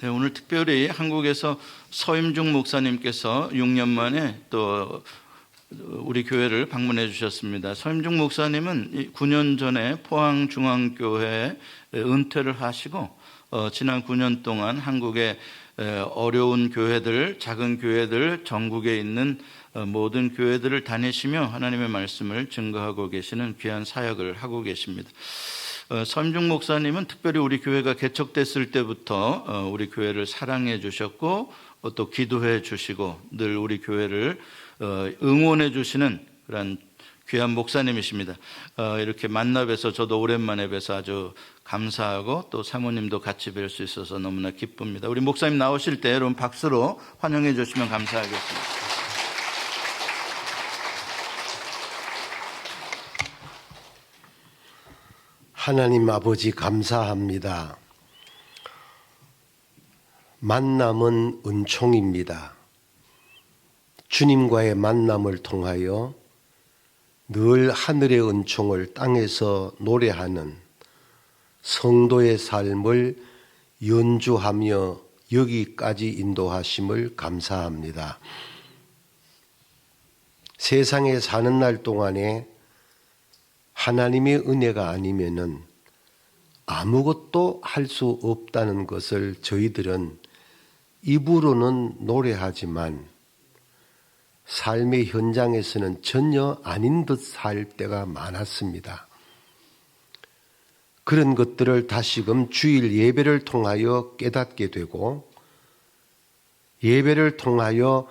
네, 오늘 특별히 한국에서 서임중 목사님께서 6년 만에 또 우리 교회를 방문해 주셨습니다. 서임중 목사님은 9년 전에 포항중앙교회에 은퇴를 하시고 지난 9년 동안 한국의 어려운 교회들, 작은 교회들, 전국에 있는 모든 교회들을 다니시며 하나님의 말씀을 증거하고 계시는 귀한 사역을 하고 계십니다. 서임중 목사님은 특별히 우리 교회가 개척됐을 때부터 우리 교회를 사랑해 주셨고 또 기도해 주시고 늘 우리 교회를 응원해 주시는 그런 귀한 목사님이십니다. 이렇게 만나 뵈서 저도 오랜만에 뵈서 아주 감사하고 또 사모님도 같이 뵐 수 있어서 너무나 기쁩니다. 우리 목사님 나오실 때 여러분 박수로 환영해 주시면 감사하겠습니다. 하나님 아버지 감사합니다. 만남은 은총입니다. 주님과의 만남을 통하여 늘 하늘의 은총을 땅에서 노래하는 성도의 삶을 연주하며 여기까지 인도하심을 감사합니다. 세상에 사는 날 동안에 하나님의 은혜가 아니면은 아무것도 할 수 없다는 것을 저희들은 입으로는 노래하지만 삶의 현장에서는 전혀 아닌 듯 살 때가 많았습니다. 그런 것들을 다시금 주일 예배를 통하여 깨닫게 되고 예배를 통하여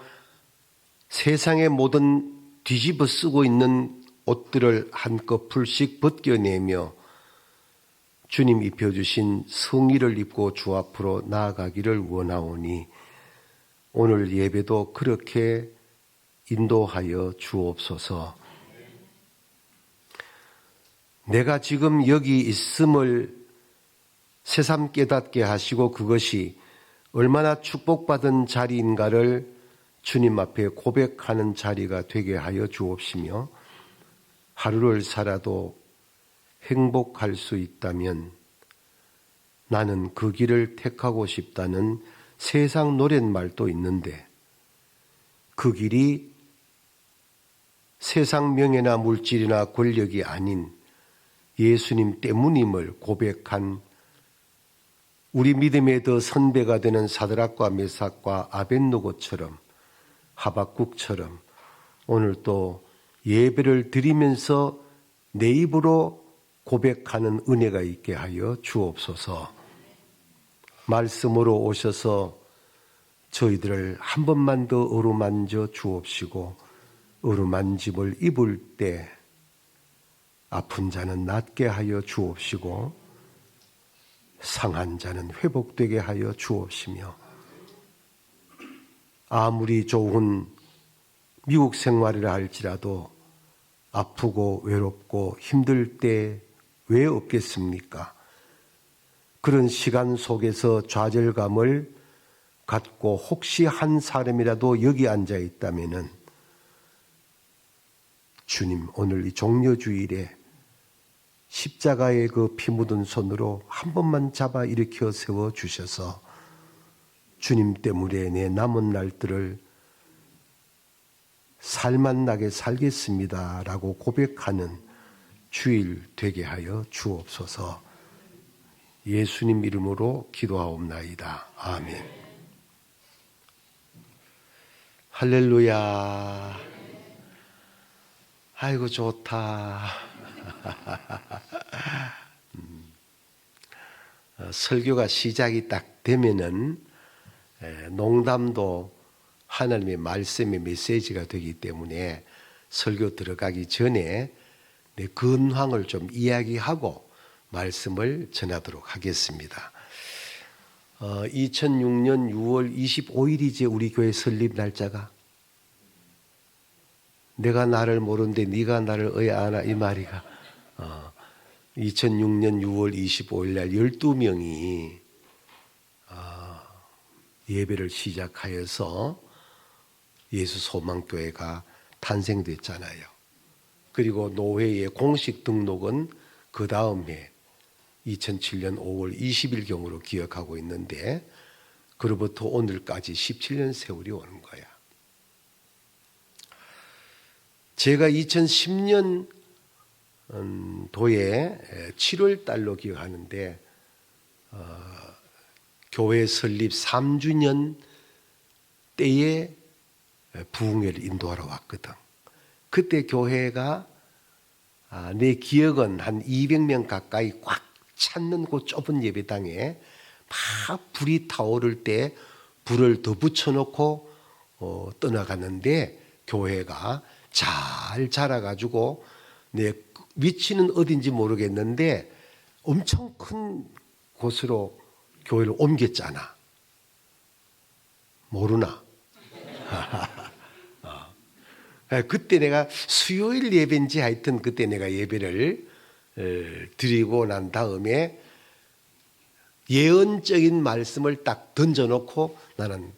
세상의 모든 뒤집어 쓰고 있는 옷들을 한꺼풀씩 벗겨내며 주님 입혀주신 성의를 입고 주 앞으로 나아가기를 원하오니 오늘 예배도 그렇게 인도하여 주옵소서. 내가 지금 여기 있음을 새삼 깨닫게 하시고 그것이 얼마나 축복받은 자리인가를 주님 앞에 고백하는 자리가 되게 하여 주옵시며 하루를 살아도 행복할 수 있다면 나는 그 길을 택하고 싶다는 세상 노랫말도 있는데 그 길이 세상 명예나 물질이나 권력이 아닌 예수님 때문임을 고백한 우리 믿음의 더 선배가 되는 사드락과 메삭과 아벳느고처럼 하박국처럼 오늘 또 예배를 드리면서 내 입으로 고백하는 은혜가 있게 하여 주옵소서. 말씀으로 오셔서 저희들을 한 번만 더 어루만져 주옵시고 어루만짐을 입을 때 아픈 자는 낫게 하여 주옵시고 상한 자는 회복되게 하여 주옵시며 아무리 좋은 미국 생활을 할지라도 아프고 외롭고 힘들 때 왜 없겠습니까? 그런 시간 속에서 좌절감을 갖고 혹시 한 사람이라도 여기 앉아 있다면은 주님 오늘 이 종려주일에 십자가의 그 피 묻은 손으로 한 번만 잡아 일으켜 세워 주셔서 주님 때문에 내 남은 날들을 살맛나게 살겠습니다 라고 고백하는 주일 되게 하여 주옵소서. 예수님 이름으로 기도하옵나이다. 아멘. 할렐루야. 아이고 좋다. 설교가 시작이 딱 되면은 농담도 하나님의 말씀의 메시지가 되기 때문에 설교 들어가기 전에 내 근황을 좀 이야기하고 말씀을 전하도록 하겠습니다. 2006년 6월 25일이지 우리 교회 설립 날짜가. 내가 나를 모르는데 네가 나를 의아하나 이 말이가. 2006년 6월 25일 날 12명이 예배를 시작하여서 예수 소망교회가 탄생됐잖아요. 그리고 노회의 공식 등록은 그 다음에 2007년 5월 20일경으로 기억하고 있는데 그로부터 오늘까지 17년 세월이 오는 거야. 제가 2010년 도에 7월 달로 기억하는데 교회 설립 3주년 때에 부흥회를 인도하러 왔거든. 그때 교회가 내 기억은 한 200명 가까이 꽉 찼는 그 좁은 예배당에 막 불이 타오를 때 불을 더 붙여놓고 떠나갔는데 교회가 잘 자라가지고 내 위치는 어딘지 모르겠는데 엄청 큰 곳으로 교회를 옮겼잖아. 모르나? 그때 내가 수요일 예배인지 하여튼 그때 내가 예배를 드리고 난 다음에 예언적인 말씀을 딱 던져놓고 나는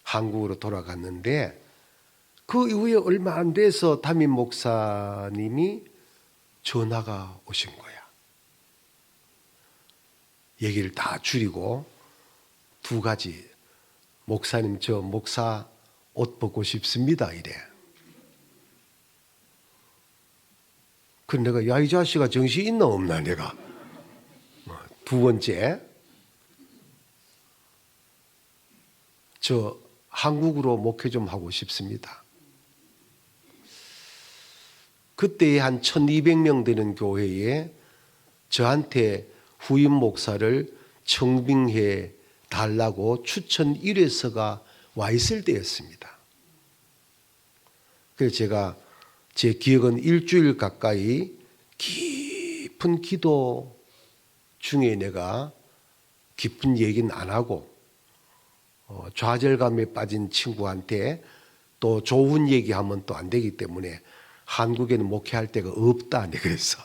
한국으로 돌아갔는데 그 이후에 얼마 안 돼서 담임 목사님이 전화가 오신 거야. 얘기를 다 줄이고 두 가지. 목사님, 저 목사 옷 벗고 싶습니다. 이래. 그럼 내가 야, 이 자식아 정신 있나 없나 내가. 두 번째, 저 한국으로 목회 좀 하고 싶습니다. 그때 한 1200명 되는 교회에 저한테 후임 목사를 청빙해 달라고 추천 1회서가 와 있을 때였습니다. 그래서 제가 제 기억은 일주일 가까이 깊은 기도 중에 내가 깊은 얘기는 안 하고 좌절감에 빠진 친구한테 또 좋은 얘기하면 또 안 되기 때문에 한국에는 목회할 데가 없다 내가 그랬어.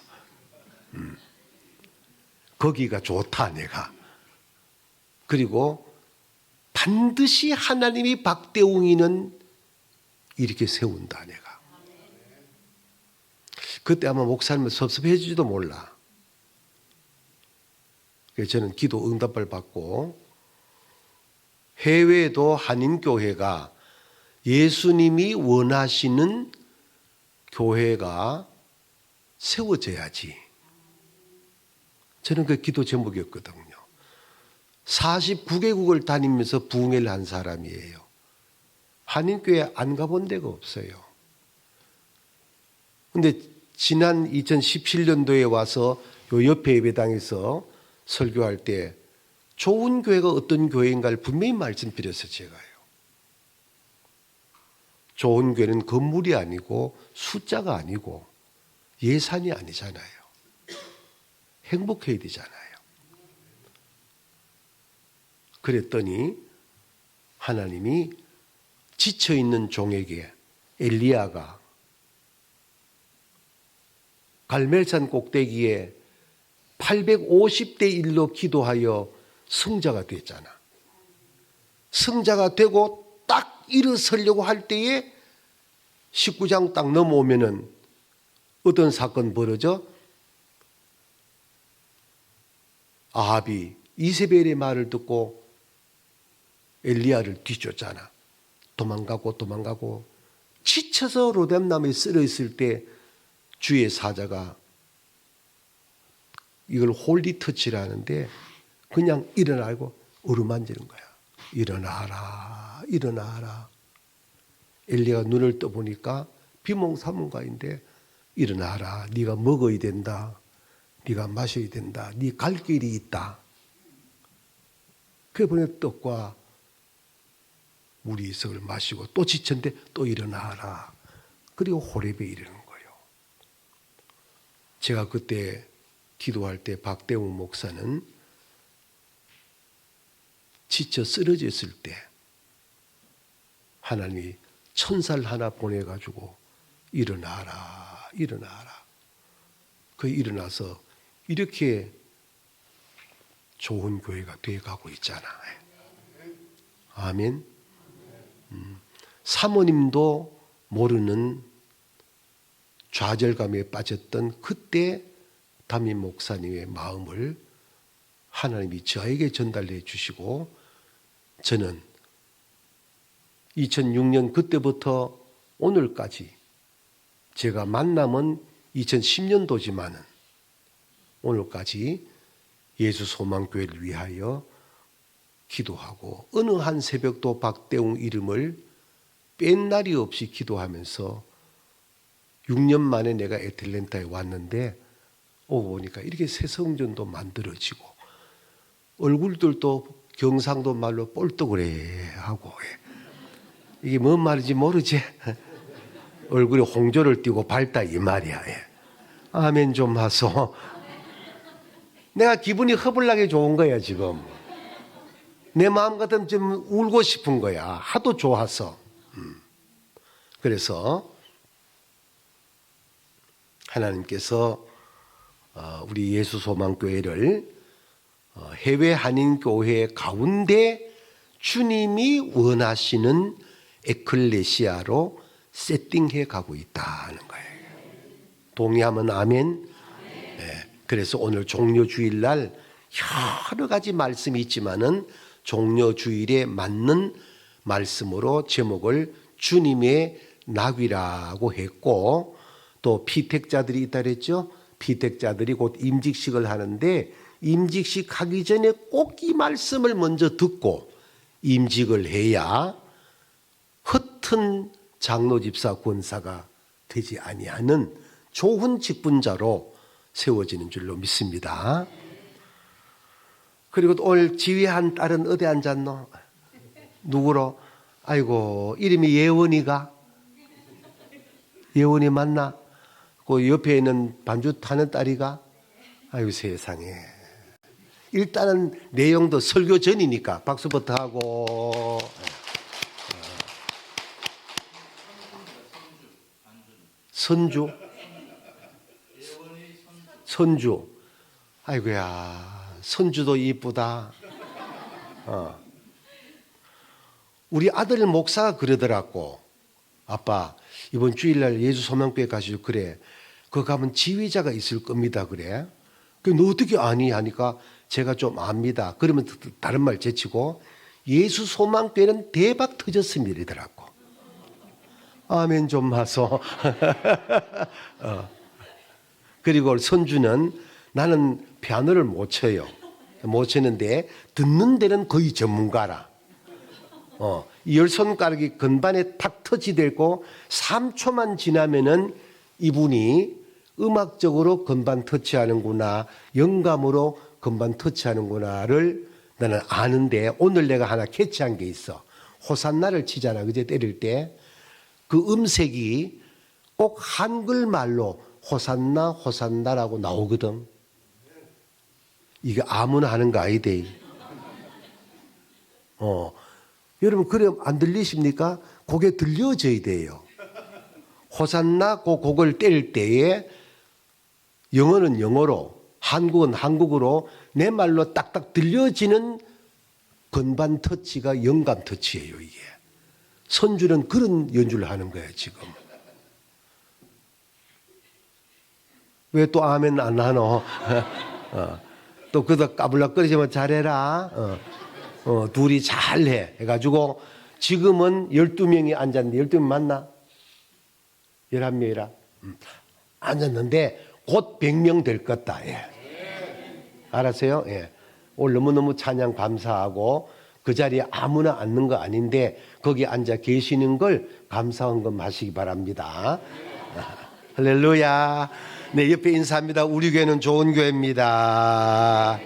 거기가 좋다 내가. 그리고 반드시 하나님이 박대웅이는 이렇게 세운다 내가. 그때 아마 목사님은 섭섭해지지도 몰라. 그래서 저는 기도 응답을 받고 해외에도 한인교회가 예수님이 원하시는 교회가 세워져야지. 저는 그 기도 제목이었거든요. 49개국을 다니면서 부흥회를 한 사람이에요. 한인교회 안 가본 데가 없어요. 근데 지난 2017년도에 와서 요 옆에 예배당에서 설교할 때 좋은 교회가 어떤 교회인가를 분명히 말씀드렸어요. 제가요. 좋은 교회는 건물이 아니고 숫자가 아니고 예산이 아니잖아요. 행복해야 되잖아요. 그랬더니 하나님이 지쳐있는 종에게 엘리야가 갈멜산 꼭대기에 850대 1로 기도하여 승자가 됐잖아. 승자가 되고 딱 일어서려고 할 때에 19장 딱 넘어오면은 어떤 사건 벌어져? 아합이 이세벨의 말을 듣고 엘리야를 뒤쫓잖아. 도망가고 지쳐서 로뎀나무에 쓰러 있을 때 주의 사자가 이걸 홀리 터치라는데 그냥 일어나고 어루만지는 거야. 일어나라. 엘리야가 눈을 떠보니까 비몽사몽가인데 일어나라. 네가 먹어야 된다. 네가 마셔야 된다. 네 갈 길이 있다. 그래 보니 떡과 물이 이석을 마시고 또 지쳤는데 또 일어나라. 그리고 호렙에 이르는 거예요. 제가 그때 기도할 때 박대웅 목사는 지쳐 쓰러졌을 때 하나님이 천사를 하나 보내가지고 일어나라. 그 일어나서 이렇게 좋은 교회가 돼가고 있잖아. 아멘. 사모님도 모르는 좌절감에 빠졌던 그때 담임 목사님의 마음을 하나님이 저에게 전달해 주시고 저는 2006년 그때부터 오늘까지 제가 만남은 2010년도지만은 오늘까지 예수 소망교회를 위하여 기도하고 어느 한 새벽도 박대웅 이름을 뺀 날이 없이 기도하면서 6년 만에 내가 애틀랜타에 왔는데 오고 보니까 이렇게 새성전도 만들어지고 얼굴들도 경상도 말로 뻘떡그래 하고 이게 뭔 말인지 모르지? 얼굴에 홍조를 띄고 밝다 이 말이야. 아멘 좀 하소. 내가 기분이 허블나게 좋은 거야 지금. 내 마음 같으면 좀 울고 싶은 거야. 하도 좋아서. 그래서 하나님께서 우리 예수소망교회를 해외 한인교회 가운데 주님이 원하시는 에클레시아로 세팅해 가고 있다는 거예요. 동의하면 아멘. 네. 그래서 오늘 종료주일날 여러 가지 말씀이 있지만은 종료주일에 맞는 말씀으로 제목을 주님의 낙위라고 했고 또 피택자들이 있다 그랬죠. 피택자들이 곧 임직식을 하는데 임직식 하기 전에 꼭 이 말씀을 먼저 듣고 임직을 해야 흩은 장로 집사 권사가 되지 아니하는 좋은 직분자로 세워지는 줄로 믿습니다. 그리고 오늘 지휘한 딸은 어디 앉았노? 누구로? 아이고 이름이 예원이가? 예원이 맞나? 그 옆에 있는 반주 타는 딸이가? 아이고 세상에. 일단은 내용도 설교 전이니까 박수부터 하고. 선주? 선주. 아이고야, 선주도 이쁘다. 우리 아들 목사가 그러더라고. 아빠, 이번 주일날 예수 소망교회 가시죠. 그래. 거기 가면 지휘자가 있을 겁니다. 그래. 너 어떻게 아니? 하니까 제가 좀 압니다. 그러면 다른 말 제치고 예수 소망교회는 대박 터졌습니다. 이러더라고. 아멘 좀 하소. 그리고 선주는 나는 피아노를 못 쳐요. 못 치는데 듣는 데는 거의 전문가라. 이 열 손가락이 건반에 탁 터치되고 3초만 지나면은 이분이 음악적으로 건반 터치하는구나, 영감으로 건반 터치하는구나를 나는 아는데 오늘 내가 하나 캐치한 게 있어. 호산나를 치잖아. 그제 때릴 때 그 음색이 꼭 한글말로 호산나 호산나라고 나오거든. 이게 아무나 하는 거 아니대. 여러분 그래 안 들리십니까? 그게 들려져야 돼요. 호산나 그 곡을 때릴 때에 영어는 영어로 한국은 한국어로 내 말로 딱딱 들려지는 건반 터치가 영감 터치예요. 이게 선주는 그런 연주를 하는 거예요. 지금 왜 또 아멘 안 하노? 또 그도 까불락거리지만 잘해라. 둘이 잘해 해가지고 지금은 12명이 앉았는데 12명 맞나? 11명이라 앉았는데 곧 100명 될 것다. 예. 알았어요? 예. 오늘 너무너무 찬양 감사하고 그 자리에 아무나 앉는 거 아닌데 거기 앉아 계시는 걸 감사한 것 마시기 바랍니다. 할렐루야. 네, 옆에 인사합니다. 우리 교회는 좋은 교회입니다.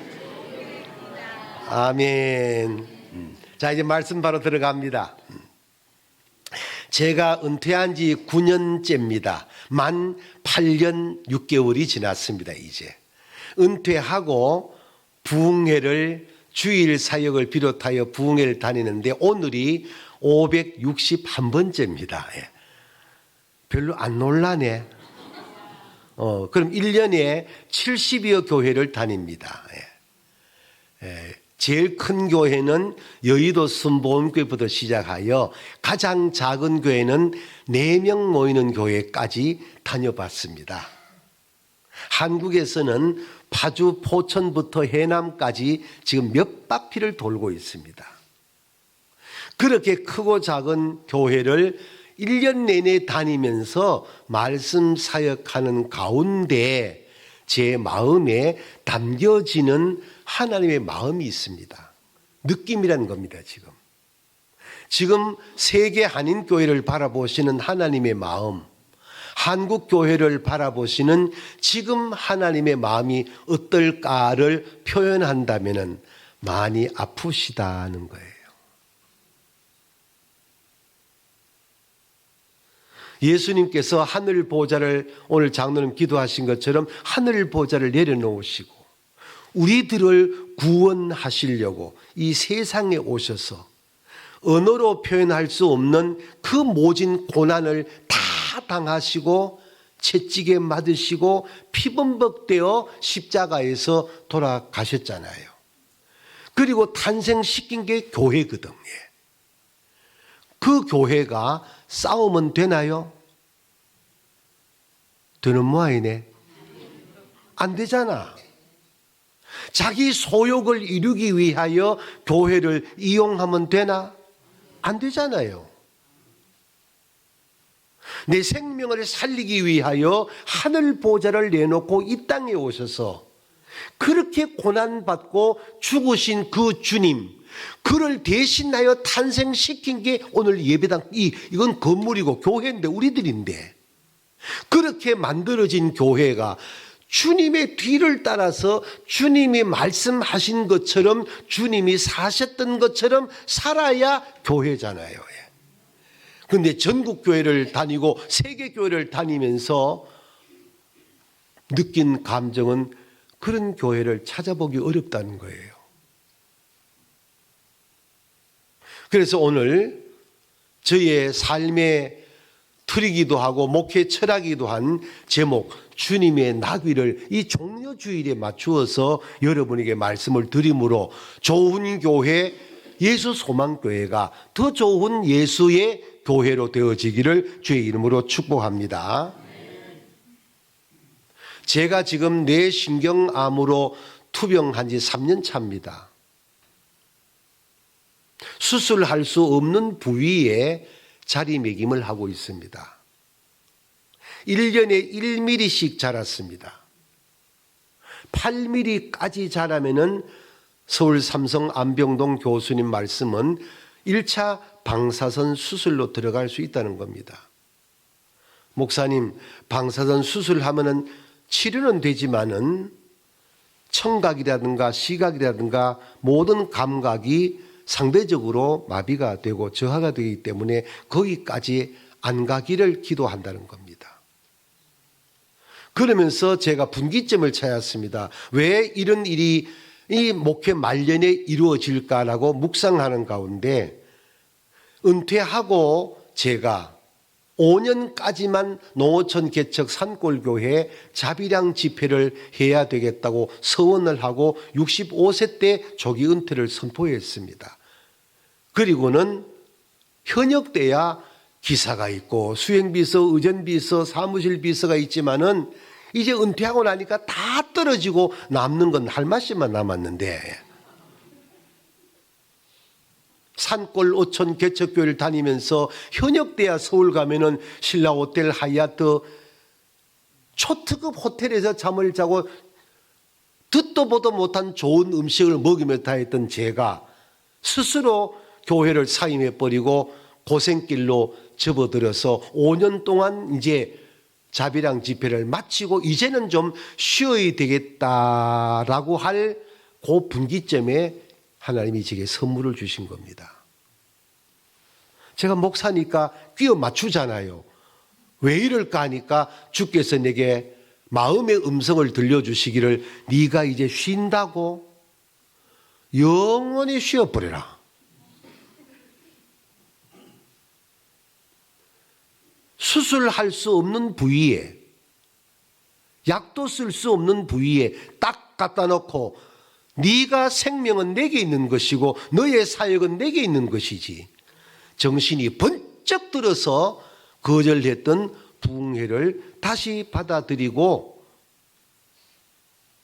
아멘. 자, 이제 말씀 바로 들어갑니다. 제가 은퇴한 지 9년째입니다. 만 8년 6개월이 지났습니다. 이제 은퇴하고 부흥회를 주일 사역을 비롯하여 부흥회를 다니는데 오늘이 561번째입니다. 별로 안 놀라네. 그럼 1년에 70여 교회를 다닙니다. 제일 큰 교회는 여의도 순복음교회부터 시작하여 가장 작은 교회는 4명 모이는 교회까지 다녀봤습니다. 한국에서는 파주 포천부터 해남까지 지금 몇 바퀴를 돌고 있습니다. 그렇게 크고 작은 교회를 1년 내내 다니면서 말씀 사역하는 가운데 제 마음에 담겨지는 하나님의 마음이 있습니다. 느낌이라는 겁니다. 지금 세계 한인교회를 바라보시는 하나님의 마음, 한국교회를 바라보시는 지금 하나님의 마음이 어떨까를 표현한다면 많이 아프시다는 거예요. 예수님께서 하늘 보좌를 오늘 장로님 기도하신 것처럼 하늘 보좌를 내려놓으시고 우리들을 구원하시려고 이 세상에 오셔서 언어로 표현할 수 없는 그 모진 고난을 다 당하시고 채찍에 맞으시고 피범벅되어 십자가에서 돌아가셨잖아요. 그리고 탄생시킨 게 교회거든요. 그 교회가 싸우면 되나요? 되는 모양이네. 안 되잖아. 자기 소욕을 이루기 위하여 교회를 이용하면 되나? 안 되잖아요. 내 생명을 살리기 위하여 하늘 보좌를 내놓고 이 땅에 오셔서 그렇게 고난받고 죽으신 그 주님, 그를 대신하여 탄생시킨 게 오늘 예배당, 이건 건물이고 교회인데 우리들인데, 그렇게 만들어진 교회가 주님의 뒤를 따라서 주님이 말씀하신 것처럼 주님이 사셨던 것처럼 살아야 교회잖아요. 그런데 전국교회를 다니고 세계교회를 다니면서 느낀 감정은 그런 교회를 찾아보기 어렵다는 거예요. 그래서 오늘 저의 삶의 틀이기도 하고 목회 철학이기도 한 제목 주님의 나귀를 이 종려주일에 맞추어서 여러분에게 말씀을 드림으로 좋은 교회 예수 소망교회가 더 좋은 예수의 교회로 되어지기를 주의 이름으로 축복합니다. 제가 지금 뇌신경암으로 투병한 지 3년 차입니다. 수술할 수 없는 부위에 자리매김을 하고 있습니다. 1년에 1mm씩 자랐습니다. 8mm까지 자라면은 서울 삼성 안병동 교수님 말씀은 1차 방사선 수술로 들어갈 수 있다는 겁니다. 목사님, 방사선 수술하면은 치료는 되지만은 청각이라든가 시각이라든가 모든 감각이 상대적으로 마비가 되고 저하가 되기 때문에 거기까지 안 가기를 기도한다는 겁니다. 그러면서 제가 분기점을 찾았습니다. 왜 이런 일이 이 목회 말년에 이루어질까라고 묵상하는 가운데 은퇴하고 제가 5년까지만 농어촌 개척 산골교회 자비량 집회를 해야 되겠다고 서원을 하고 65세 때 조기 은퇴를 선포했습니다. 그리고는 현역 때야 기사가 있고 수행비서, 의전비서, 사무실비서가 있지만은 이제 은퇴하고 나니까 다 떨어지고 남는 건 할 맛이만 남았는데 산골 어촌 개척교회를 다니면서 현역 때야 서울 가면은 신라 호텔 하얏트 초특급 호텔에서 잠을 자고 듣도 보도 못한 좋은 음식을 먹이며 다녔던 제가 스스로 교회를 사임해버리고 고생길로 접어들어서 5년 동안 이제 자비랑 집회를 마치고 이제는 좀 쉬어야 되겠다라고 할 그 분기점에 하나님이 제게 선물을 주신 겁니다. 제가 목사니까 끼워 맞추잖아요. 왜 이럴까 하니까 주께서 내게 마음의 음성을 들려주시기를 네가 이제 쉰다고 영원히 쉬어버려라. 수술할 수 없는 부위에 약도 쓸 수 없는 부위에 딱 갖다 놓고 네가 생명은 내게 있는 것이고 너의 사역은 내게 있는 것이지 정신이 번쩍 들어서 거절했던 부흥회를 다시 받아들이고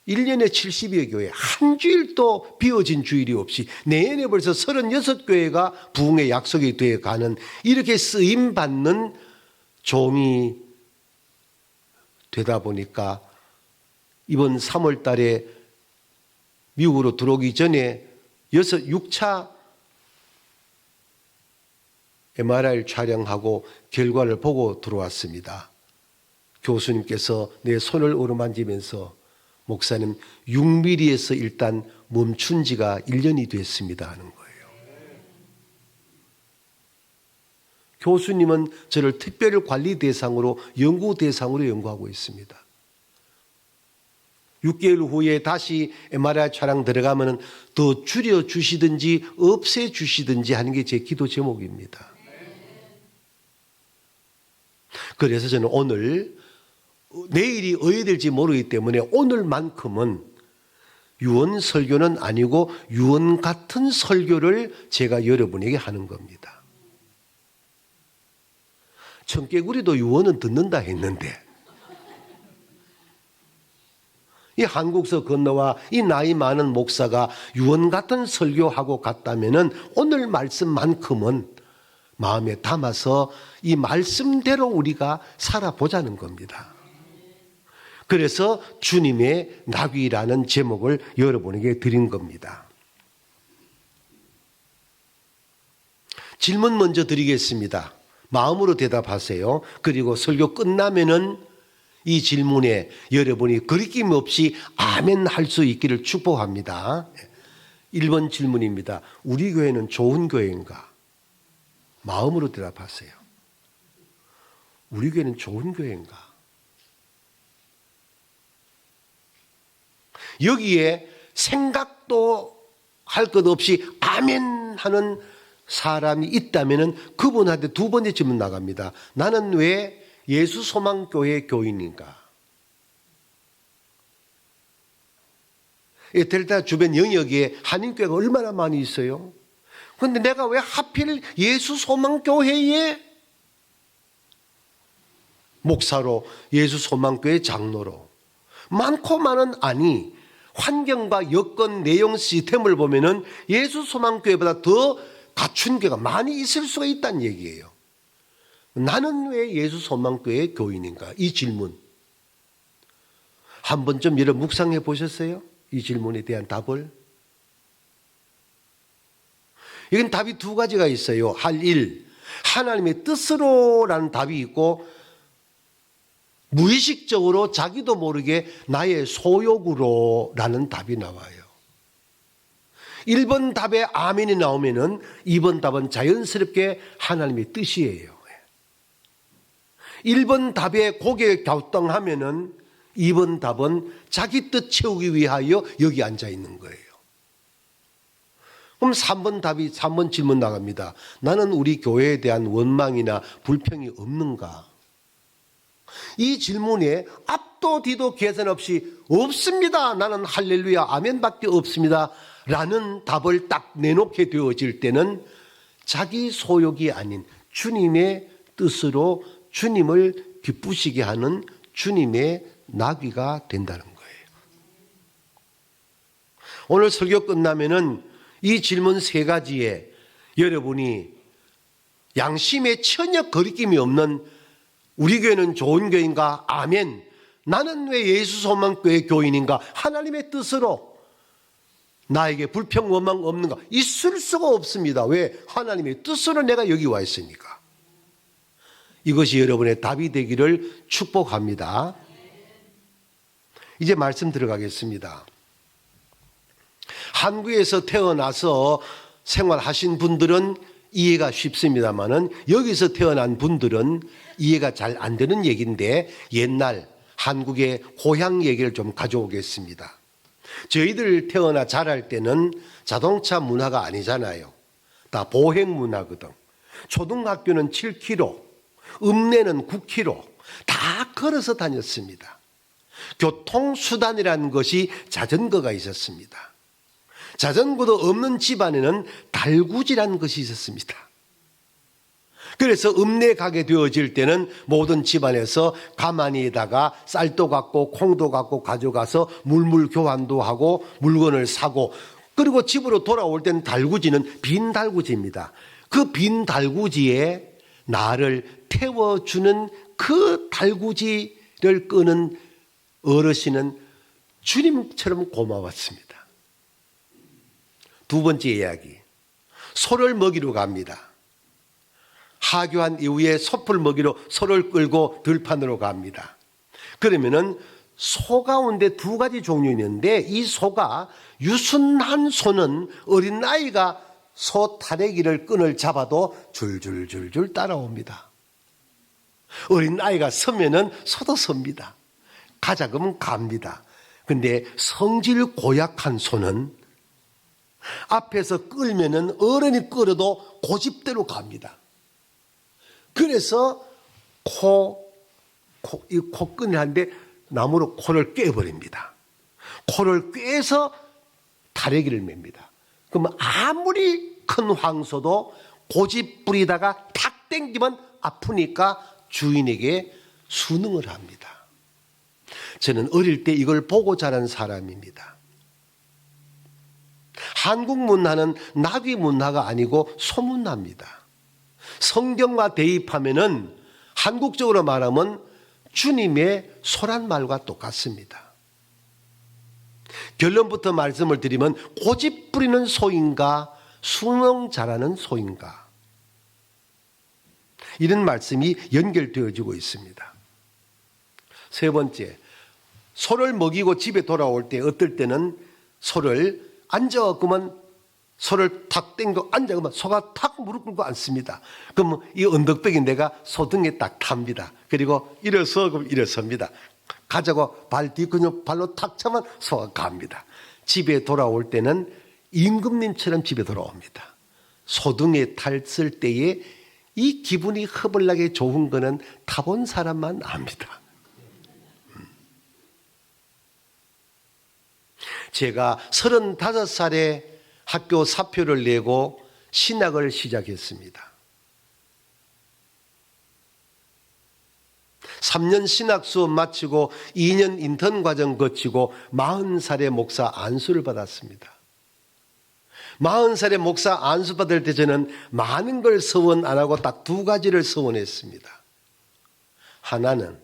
1년에 70여 교회, 한 주일도 비워진 주일이 없이 내년에 벌써 36교회가 부흥의 약속이 되어 가는, 이렇게 쓰임받는 종이 되다 보니까 이번 3월 달에 미국으로 들어오기 전에 6차 MRI 촬영하고 결과를 보고 들어왔습니다. 교수님께서 내 손을 어루만지면서 목사님 6mm에서 일단 멈춘 지가 1년이 됐습니다 하는 거예요. 교수님은 저를 특별 관리 대상으로 연구 대상으로 연구하고 있습니다. 6개월 후에 다시 MRI 촬영 들어가면 더 줄여주시든지 없애주시든지 하는 게 제 기도 제목입니다. 그래서 저는 오늘, 내일이 어디 될지 모르기 때문에 오늘만큼은 유언 설교는 아니고 유언 같은 설교를 제가 여러분에게 하는 겁니다. 청개구리도 유언은 듣는다 했는데 이 한국서 건너와 이 나이 많은 목사가 유언 같은 설교하고 갔다면은 오늘 말씀만큼은 마음에 담아서 이 말씀대로 우리가 살아보자는 겁니다. 그래서 주님의 나귀라는 제목을 여러분에게 드린 겁니다. 질문 먼저 드리겠습니다. 마음으로 대답하세요. 그리고 설교 끝나면은 이 질문에 여러분이 거리낌 없이 아멘 할 수 있기를 축복합니다. 1번 질문입니다. 우리 교회는 좋은 교회인가? 마음으로 대답하세요. 우리 교회는 좋은 교회인가? 여기에 생각도 할 것 없이 아멘 하는 사람이 있다면 그분한테 두 번째 질문 나갑니다. 나는 왜 예수 소망교회 교인인가? 델타 주변 영역에 한인교회가 얼마나 많이 있어요? 그런데 내가 왜 하필 예수 소망교회에 목사로, 예수 소망교회 장로로, 많고 많은 아니 환경과 여건, 내용, 시스템을 보면은 예수 소망교회보다 더 갖춘 교회가 많이 있을 수가 있다는 얘기예요. 나는 왜 예수 소망교회 교인인가? 이 질문 한 번쯤 여러분 묵상해 보셨어요? 이 질문에 대한 답을? 이건 답이 두 가지가 있어요. 할 일, 하나님의 뜻으로라는 답이 있고, 무의식적으로 자기도 모르게 나의 소욕으로라는 답이 나와요. 1번 답에 아멘이 나오면은 2번 답은 자연스럽게 하나님의 뜻이에요. 1번 답에 고개 갸우뚱하면은 2번 답은 자기 뜻 채우기 위하여 여기 앉아 있는 거예요. 그럼 3번 질문 나갑니다. 나는 우리 교회에 대한 원망이나 불평이 없는가? 이 질문에 앞도 뒤도 계산 없이 없습니다. 나는 할렐루야 아멘밖에 없습니다. 라는 답을 딱 내놓게 되어질 때는 자기 소욕이 아닌 주님의 뜻으로 주님을 기쁘시게 하는 주님의 나귀가 된다는 거예요. 오늘 설교 끝나면은 이 질문 세 가지에 여러분이 양심에 전혀 거리낌이 없는 우리 교회는 좋은 교회인가? 아멘. 나는 왜 예수 소망교회 교인인가? 하나님의 뜻으로 나에게 불평 원망 없는가? 있을 수가 없습니다. 왜? 하나님의 뜻으로 내가 여기 와 있으니까. 이것이 여러분의 답이 되기를 축복합니다. 이제 말씀 들어가겠습니다. 한국에서 태어나서 생활하신 분들은 이해가 쉽습니다만은 여기서 태어난 분들은 이해가 잘 안 되는 얘기인데 옛날 한국의 고향 얘기를 좀 가져오겠습니다. 저희들 태어나 자랄 때는 자동차 문화가 아니잖아요. 다 보행 문화거든. 초등학교는 7km, 읍내는 9km 다 걸어서 다녔습니다. 교통수단이라는 것이 자전거가 있었습니다. 자전거도 없는 집안에는 달구지라는 것이 있었습니다. 그래서 읍내 가게 되어질 때는 모든 집안에서 가마니에다가 쌀도 갖고 콩도 갖고 가져가서 물물 교환도 하고 물건을 사고, 그리고 집으로 돌아올 때는 달구지는 빈 달구지입니다. 그 빈 달구지에 나를 태워주는 그 달구지를 끄는 어르신은 주님처럼 고마웠습니다. 두 번째 이야기, 소를 먹이러 갑니다. 하교한 이후에 소풀 먹이로 소를 끌고 들판으로 갑니다. 그러면은 소 가운데 두 가지 종류 있는데, 이 소가 유순한 소는 어린아이가 소 타래기를 끈을 잡아도 줄줄줄줄 따라옵니다. 어린아이가 서면은 소도 섭니다. 가자 그러면 갑니다. 근데 성질 고약한 소는 앞에서 끌면은 어른이 끌어도 고집대로 갑니다. 그래서 이 코끈을 하는데 나무로 코를 꿰버립니다. 코를 꿰서 타래기를 맵니다. 그러면 아무리 큰 황소도 고집 부리다가 탁 땡기면 아프니까 주인에게 순응을 합니다. 저는 어릴 때 이걸 보고 자란 사람입니다. 한국 문화는 나귀 문화가 아니고 소 문화입니다. 성경과 대입하면은 한국적으로 말하면 주님의 소란 말과 똑같습니다. 결론부터 말씀을 드리면 고집 부리는 소인가 순응 잘하는 소인가, 이런 말씀이 연결되어지고 있습니다. 세 번째, 소를 먹이고 집에 돌아올 때 어떨 때는 소를 앉아 그러면 소를 탁 땡겨 앉아 그러면 소가 탁 무릎 꿇고 앉습니다. 그러면 이 언덕백이 내가 소 등에 딱 탑니다. 그리고 일어서 그럼 일어섭니다. 가자고 발 뒤근육 발로 탁 차면 소가 갑니다. 집에 돌아올 때는 임금님처럼 집에 돌아옵니다. 소 등에 탔을 때에 이 기분이 허벌나게 좋은 거는 타본 사람만 압니다. 제가 35살에 학교 사표를 내고 신학을 시작했습니다. 3년 신학 수업 마치고 2년 인턴 과정 거치고 40살에 목사 안수를 받았습니다. 40살에 목사 안수 받을 때 저는 많은 걸 서원 안 하고 딱 두 가지를 서원했습니다. 하나는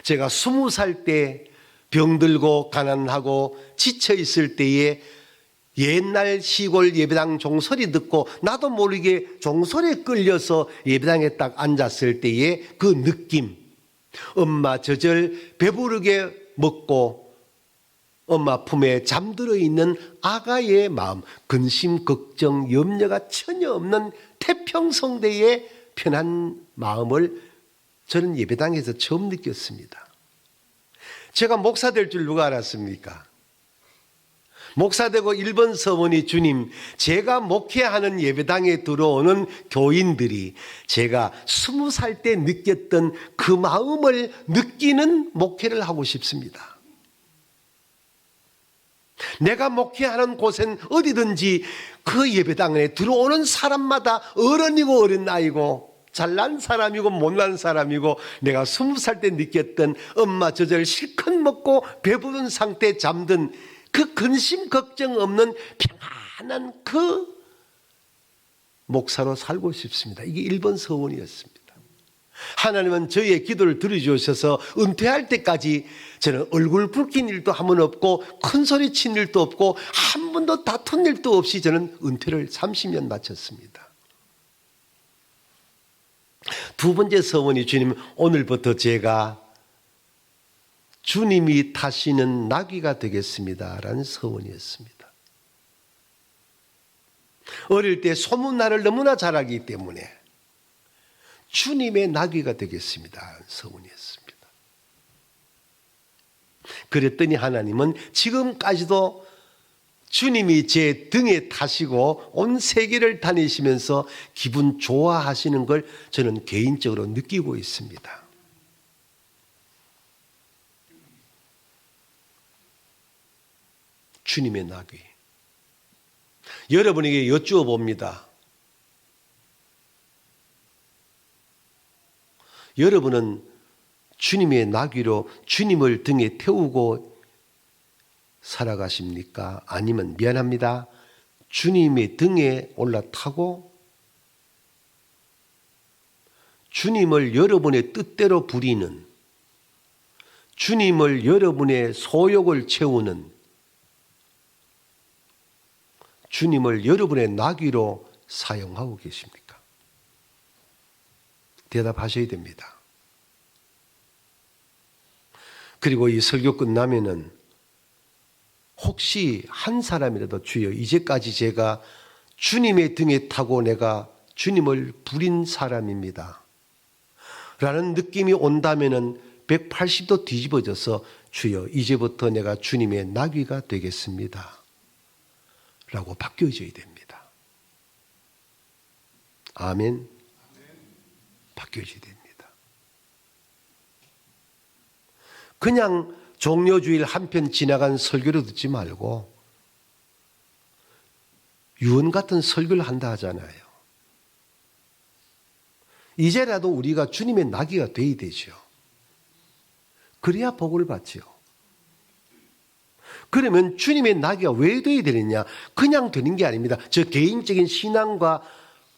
제가 20살 때 병들고 가난하고 지쳐 있을 때에 옛날 시골 예배당 종소리 듣고 나도 모르게 종소리에 끌려서 예배당에 딱 앉았을 때의 그 느낌, 엄마 저절 배부르게 먹고 엄마 품에 잠들어 있는 아가의 마음, 근심, 걱정, 염려가 전혀 없는 태평성대의 편한 마음을 저는 예배당에서 처음 느꼈습니다. 제가 목사 될 줄 누가 알았습니까? 목사 되고 1번 서원이 주님, 제가 목회하는 예배당에 들어오는 교인들이 제가 20살 때 느꼈던 그 마음을 느끼는 목회를 하고 싶습니다. 내가 목회하는 곳엔 어디든지 그 예배당에 들어오는 사람마다 어른이고 어린아이고 잘난 사람이고 못난 사람이고 내가 20살 때 느꼈던 엄마 저절 실컷 먹고 배부른 상태에 잠든 그 근심 걱정 없는 평안한 그 목사로 살고 싶습니다. 이게 1번 서원이었습니다. 하나님은 저희의 기도를 들어주셔서 은퇴할 때까지 저는 얼굴 붉힌 일도 한 번 없고 큰 소리 친 일도 없고 한 번도 다툰 일도 없이 저는 은퇴를 30년 마쳤습니다. 두 번째 서원이 주님, 오늘부터 제가 주님이 타시는 나귀가 되겠습니다라는 서원이었습니다. 어릴 때 소문나를 너무나 잘하기 때문에 주님의 나귀가 되겠습니다라는 서원이었습니다. 그랬더니 하나님은 지금까지도 주님이 제 등에 타시고 온 세계를 다니시면서 기분 좋아하시는 걸 저는 개인적으로 느끼고 있습니다. 주님의 나귀. 여러분에게 여쭈어 봅니다. 여러분은 주님의 나귀로 주님을 등에 태우고 살아가십니까? 아니면 미안합니다, 주님의 등에 올라타고 주님을 여러분의 뜻대로 부리는, 주님을 여러분의 소욕을 채우는, 주님을 여러분의 나귀로 사용하고 계십니까? 대답하셔야 됩니다. 그리고 이 설교 끝나면은 혹시 한 사람이라도 주여 이제까지 제가 주님의 등에 타고 내가 주님을 부린 사람입니다 라는 느낌이 온다면은 180도 뒤집어져서 주여 이제부터 내가 주님의 나귀가 되겠습니다 라고 바뀌어져야 됩니다. 아멘. 바뀌어져야 됩니다. 그냥 종려주일 한편 지나간 설교를 듣지 말고 유언 같은 설교를 한다 하잖아요. 이제라도 우리가 주님의 나귀가 되어야 되죠. 그래야 복을 받죠. 그러면 주님의 나귀가 왜 되어야 되느냐? 그냥 되는 게 아닙니다. 저 개인적인 신앙과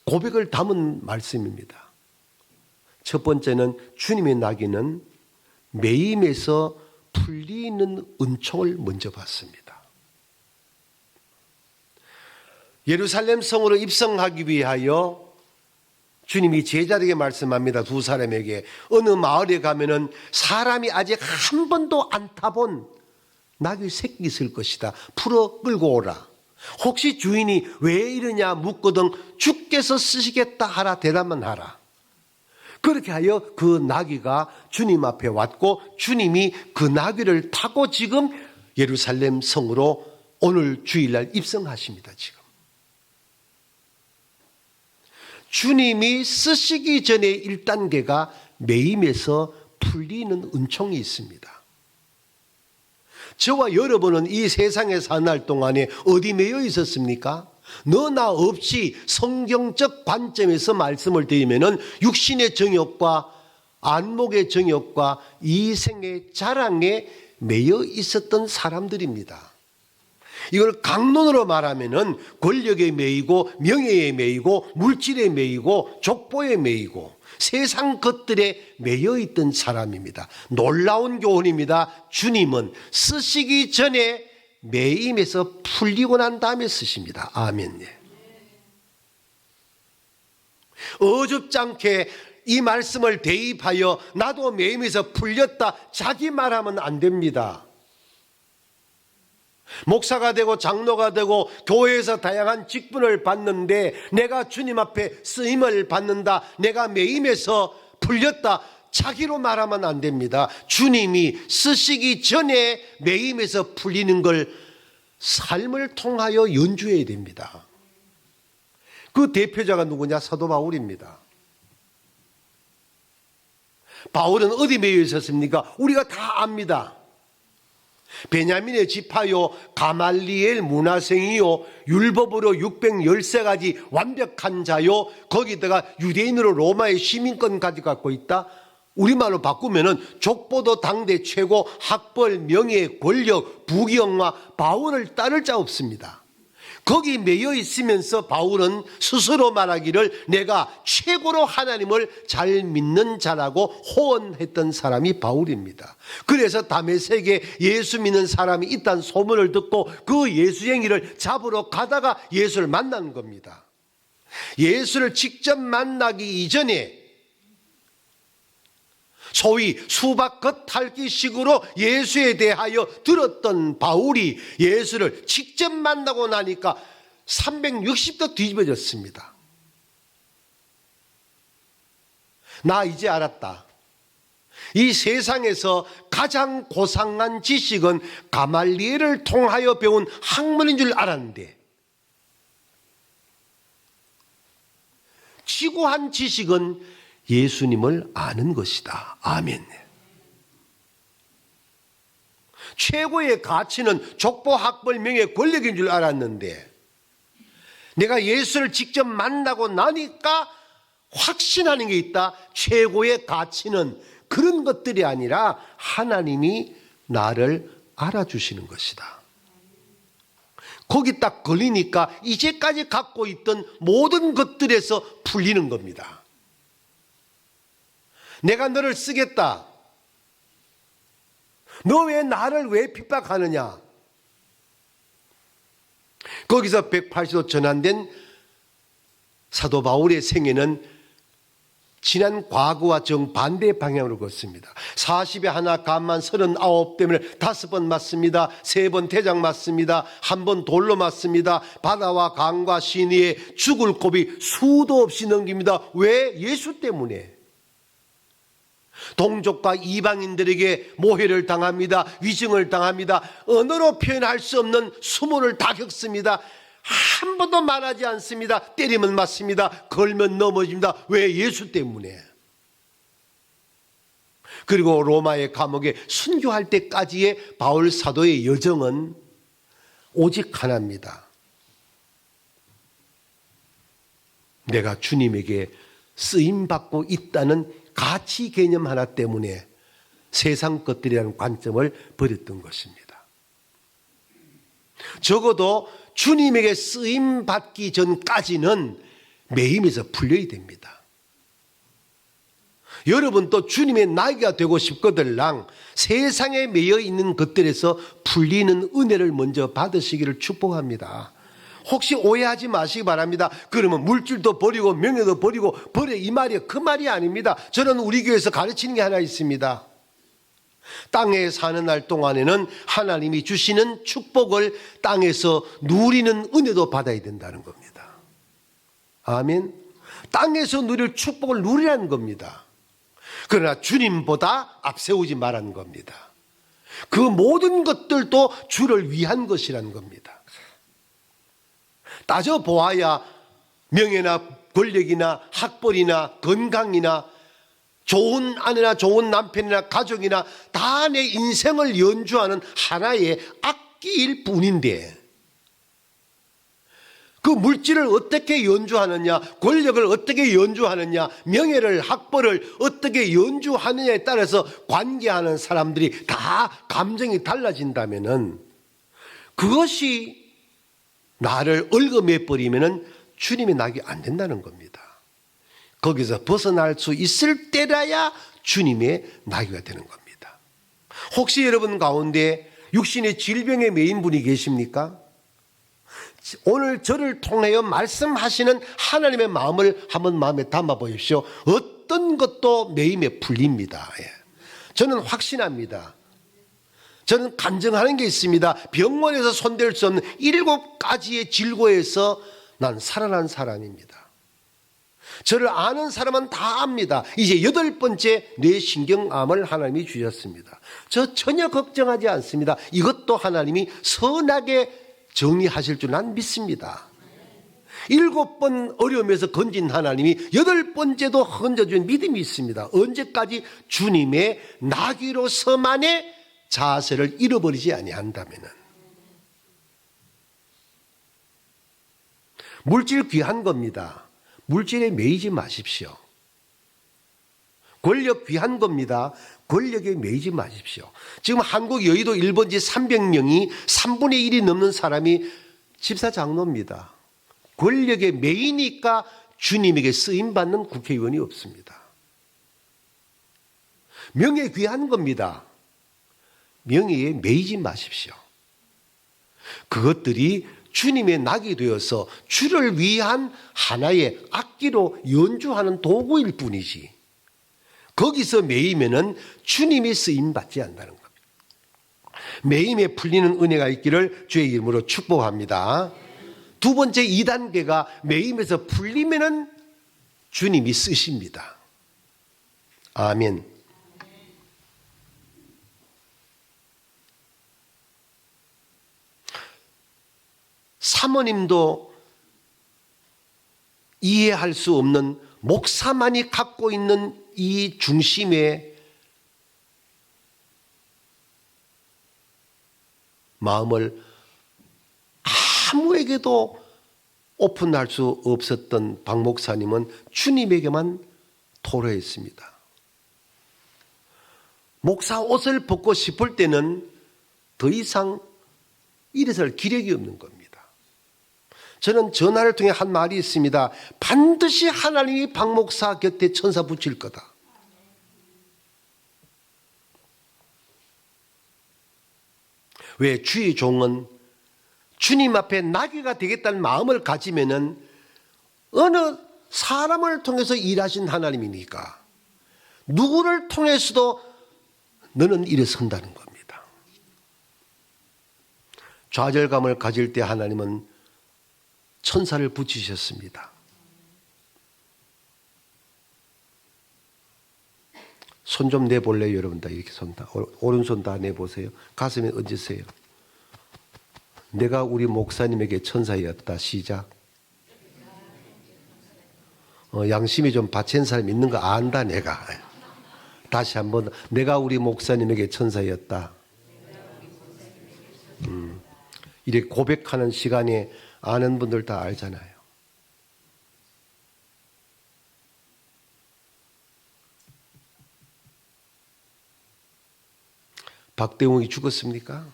고백을 담은 말씀입니다. 첫 번째는 주님의 나귀는 매임에서 풀리는 은총을 먼저 받습니다. 예루살렘 성으로 입성하기 위하여 주님이 제자들에게 말씀합니다. 두 사람에게 어느 마을에 가면은 사람이 아직 한 번도 안 타본 나귀 새끼 있을 것이다. 풀어 끌고 오라. 혹시 주인이 왜 이러냐 묻거든 주께서 쓰시겠다 하라 대답만 하라. 그렇게 하여 그 나귀가 주님 앞에 왔고 주님이 그 나귀를 타고 지금 예루살렘 성으로 오늘 주일날 입성하십니다. 지금 주님이 쓰시기 전에 1단계가 매임에서 풀리는 은총이 있습니다. 저와 여러분은 이 세상에 사는 날 동안에 어디 매여 있었습니까? 너나 없이 성경적 관점에서 말씀을 드리면은 육신의 정욕과 안목의 정욕과 이생의 자랑에 매여 있었던 사람들입니다. 이걸 강론으로 말하면은 권력에 매이고 명예에 매이고 물질에 매이고 족보에 매이고 세상 것들에 매여 있던 사람입니다. 놀라운 교훈입니다. 주님은 쓰시기 전에 매임에서 풀리고 난 다음에 쓰십니다. 아멘. 어줍지 않게 이 말씀을 대입하여 나도 매임에서 풀렸다 자기 말하면 안 됩니다. 목사가 되고 장로가 되고 교회에서 다양한 직분을 받는데 내가 주님 앞에 쓰임을 받는다, 내가 매임에서 풀렸다 자기로 말하면 안 됩니다. 주님이 쓰시기 전에 매임에서 풀리는 걸 삶을 통하여 연주해야 됩니다. 그 대표자가 누구냐? 사도 바울입니다. 바울은 어디 매여 있었습니까? 우리가 다 압니다. 베냐민의 지파요, 가말리엘 문화생이요, 율법으로 613가지 완벽한 자요, 거기다가 유대인으로 로마의 시민권까지 갖고 있다. 우리말로 바꾸면은 족보도 당대 최고, 학벌, 명예, 권력, 부귀영화, 바울을 따를 자 없습니다. 거기 매여 있으면서 바울은 스스로 말하기를 내가 최고로 하나님을 잘 믿는 자라고 호언했던 사람이 바울입니다. 그래서 다메섹에 예수 믿는 사람이 있다는 소문을 듣고 그 예수쟁이를 잡으러 가다가 예수를 만난 겁니다. 예수를 직접 만나기 이전에 소위 수박 겉핥기식으로 예수에 대하여 들었던 바울이 예수를 직접 만나고 나니까 360도 뒤집어졌습니다. 나 이제 알았다. 이 세상에서 가장 고상한 지식은 가말리엘을 통하여 배운 학문인 줄 알았는데 지고한 지식은 예수님을 아는 것이다. 아멘. 최고의 가치는 족보, 학벌, 명예, 권력인 줄 알았는데 내가 예수를 직접 만나고 나니까 확신하는 게 있다. 최고의 가치는 그런 것들이 아니라 하나님이 나를 알아주시는 것이다. 거기 딱 걸리니까 이제까지 갖고 있던 모든 것들에서 풀리는 겁니다. 내가 너를 쓰겠다. 너 왜 나를 왜 핍박하느냐? 거기서 180도 전환된 사도 바울의 생애는 지난 과거와 정반대 방향으로 걷습니다. 40에 하나 간만 39 때문에 5번 맞습니다. 3번 대장 맞습니다. 1번 돌로 맞습니다. 바다와 강과 시내에 죽을 고비 수도 없이 넘깁니다. 왜? 예수 때문에. 동족과 이방인들에게 모해를 당합니다. 위증을 당합니다. 언어로 표현할 수 없는 수모를 다 겪습니다. 한 번도 말하지 않습니다. 때리면 맞습니다. 걸면 넘어집니다. 왜? 예수 때문에. 그리고 로마의 감옥에 순교할 때까지의 바울 사도의 여정은 오직 하나입니다. 내가 주님에게 쓰임받고 있다는 가치 개념 하나 때문에 세상 것들이라는 관점을 버렸던 것입니다. 적어도 주님에게 쓰임받기 전까지는 매임에서 풀려야 됩니다. 여러분도 주님의 나귀가 되고 싶거들랑 세상에 매여 있는 것들에서 풀리는 은혜를 먼저 받으시기를 축복합니다. 혹시 오해하지 마시기 바랍니다. 그러면 물질도 버리고 명예도 버리고 버려 이 말이에요. 그 말이 아닙니다. 저는 우리 교회에서 가르치는 게 하나 있습니다. 땅에 사는 날 동안에는 하나님이 주시는 축복을 땅에서 누리는 은혜도 받아야 된다는 겁니다. 아멘. 땅에서 누릴 축복을 누리라는 겁니다. 그러나 주님보다 앞세우지 말라는 겁니다. 그 모든 것들도 주를 위한 것이라는 겁니다. 따져보아야 명예나 권력이나 학벌이나 건강이나 좋은 아내나 좋은 남편이나 가족이나 다 내 인생을 연주하는 하나의 악기일 뿐인데 그 물질을 어떻게 연주하느냐, 권력을 어떻게 연주하느냐, 명예를 학벌을 어떻게 연주하느냐에 따라서 관계하는 사람들이 다 감정이 달라진다면은 그것이 나를 얽어매 버리면은 주님의 낙이 안 된다는 겁니다. 거기서 벗어날 수 있을 때라야 주님의 나귀가 되는 겁니다. 혹시 여러분 가운데 육신의 질병에 매인 분이 계십니까? 오늘 저를 통하여 말씀하시는 하나님의 마음을 한번 마음에 담아 보십시오. 어떤 것도 매임에 풀립니다. 저는 확신합니다. 저는 간증하는 게 있습니다. 병원에서 손댈 수 없는 7가지의 질고에서 난 살아난 사람입니다. 저를 아는 사람은 다 압니다. 이제 8번째 뇌신경암을 하나님이 주셨습니다. 저 전혀 걱정하지 않습니다. 이것도 하나님이 선하게 정리하실 줄 난 믿습니다. 7번 어려움에서 건진 하나님이 8번째도 건져준 믿음이 있습니다. 언제까지? 주님의 나귀로서만의 자세를 잃어버리지 아니한다면은. 물질 귀한 겁니다. 물질에 매이지 마십시오. 권력 귀한 겁니다. 권력에 매이지 마십시오. 지금 한국 여의도 1번지 300명이 3분의 1이 넘는 사람이 집사 장로입니다. 권력에 매이니까 주님에게 쓰임받는 국회의원이 없습니다. 명예 귀한 겁니다. 명예에 매이지 마십시오. 그것들이 주님의 낙이 되어서 주를 위한 하나의 악기로 연주하는 도구일 뿐이지 거기서 매이면은 주님이 쓰임받지 않는다는 겁니다. 매임에 풀리는 은혜가 있기를 주의 이름으로 축복합니다. 두 번째 2단계가 매임에서 풀리면은 주님이 쓰십니다. 아멘. 사모님도 이해할 수 없는 목사만이 갖고 있는 이 중심의 마음을 아무에게도 오픈할 수 없었던 박 목사님은 주님에게만 토로했습니다. 목사 옷을 벗고 싶을 때는 더 이상 일어설 기력이 없는 겁니다. 저는 전화를 통해 한 말이 있습니다. 반드시 하나님이 박 목사 곁에 천사 붙일 거다. 왜? 주의 종은 주님 앞에 나귀가 되겠다는 마음을 가지면은 어느 사람을 통해서 일하신 하나님이니까 누구를 통해서도 너는 일어선다는 겁니다. 좌절감을 가질 때 하나님은 천사를 붙이셨습니다. 손 좀 내볼래요, 여러분? 다 이렇게 손 다, 오른손 다 내보세요. 가슴에 얹으세요. 내가 우리 목사님에게 천사였다. 시작. 양심이 좀 받친 사람 있는 거 안다, 내가. 다시 한번, 내가 우리 목사님에게 천사였다. 이렇게 고백하는 시간에 아는 분들 다 알잖아요. 박대웅이 죽었습니까?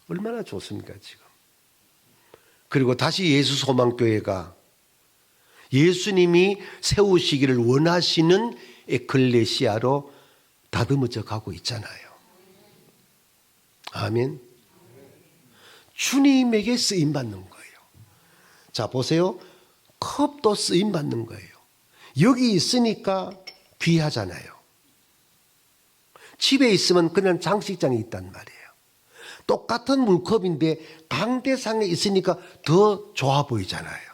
얼마나 좋습니까, 지금. 그리고 다시 예수소망교회가 예수님이 세우시기를 원하시는 에클레시아로 다듬어져 가고 있잖아요. 아멘. 주님에게 쓰임받는 거예요. 자, 보세요. 컵도 쓰임받는 거예요. 여기 있으니까 귀하잖아요. 집에 있으면 그냥 장식장이 있단 말이에요. 똑같은 물컵인데 강대상에 있으니까 더 좋아 보이잖아요.